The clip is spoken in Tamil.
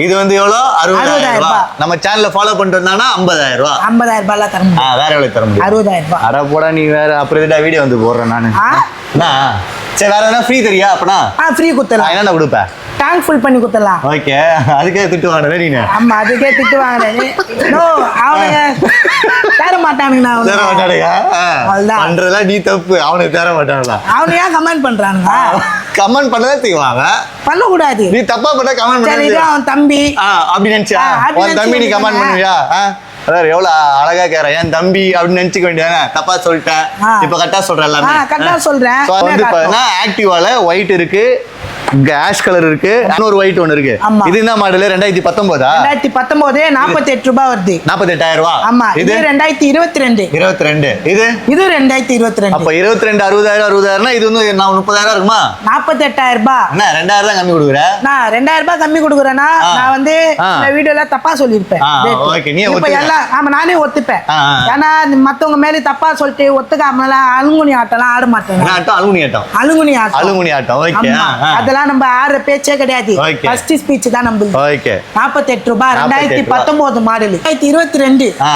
இது வந்து எவ்வளவு 60,000 ரூபாய். நம்ம சேனல்ல ஃபாலோ பண்ணிட்டு வந்தானா 50,000 ரூபாய். 50,000 ரூபாய் தர முடியும். வேற எவ்வளவு தர முடியும்? 60,000 ரூபாய். அட போடா நீ வேற. அப்புறம் இதுடா வீடியோ வந்து போடுறேன் நானு. சரி வேற எதனா ஃப்ரீ தெரியா அப்பனா? ஃப்ரீ குத்தலாம். என்னென்ன கொடுப்பேன்? டேங்க் ஃபுல் பண்ணி குத்தலாம். ஓகே. அதுக்கே திட்டு வாங்குறே நீ. ஆமா அதுக்கே திட்டு வாங்குறேன். நோ அவனுங்க தர மாட்டானுங்க. நான் தர மாட்டானுங்க. அவ்வளவுதான். பண்றதெல்லாம் நீ தப்பு. அவனுக்கு தர மாட்டானுங்க. அவனு ஏன் கமெண்ட் பண்றானுங்க? கமெண்ட் பண்ணதே செய்வாங்க. பண்ண கூடாது. நீ தப்பா பண்ண கமெண்ட் பண்ணு. சரி அவன் தம்பி. அப்படி நினைச்சா உன் தம்பி நீ கமெண்ட் பண்ணுவியா? அதாவது எவ்வளவு அழகா கேக்குறேன். என் தம்பி அப்படின்னு நினைச்சுக்க வேண்டியதானே? தப்பா சொல்லிட்டேன். இப்ப கரெக்டா சொல்றேன் எல்லாமே. கரெக்டா சொல்றேன். வந்து பாத்தீங்கன்னா ஆக்டிவால ஒயிட் இருக்கு, ஆஷ் கலர் இருக்கு, இன்னொரு ஒயிட் ஒன்னு இருக்கு. இது என்ன மாடல்? 2019 2019 48 ரூபாய் வருது. 48,000 ரூபாய். ஆமா இது 2022. 22. இது 2022. அப்ப 22 60,000 இது வந்து நான் 30,000 இருக்குமா? 48,000 ரூபாய். என்ன 2,000 தான் கம்மி கொடுக்குற? நான் 2,000 ரூபாய் கம்மி கொடுக்குறேன்னா நான் வந்து இந்த வீடியோல தப்பா சொல்லிருப்பேன். ஓகே நீ ஆமா நானே ஒத்துப்பேன். ஏன்னா மத்தவங்க மேல தப்பா சொல்லிட்டு ஒத்துக்காமல அலுங்குனி ஆட்டம்லாம் ஆட மாட்டேன். அலுங்குனி ஆட்டம். ஓகே. அதெல்லாம் நம்ம ஆடுற பேச்சே கிடையாது. ஃபர்ஸ்ட் ஸ்பீச் தான் நம்ம. 48 ரூபாய் 2019 மாடல் 2022.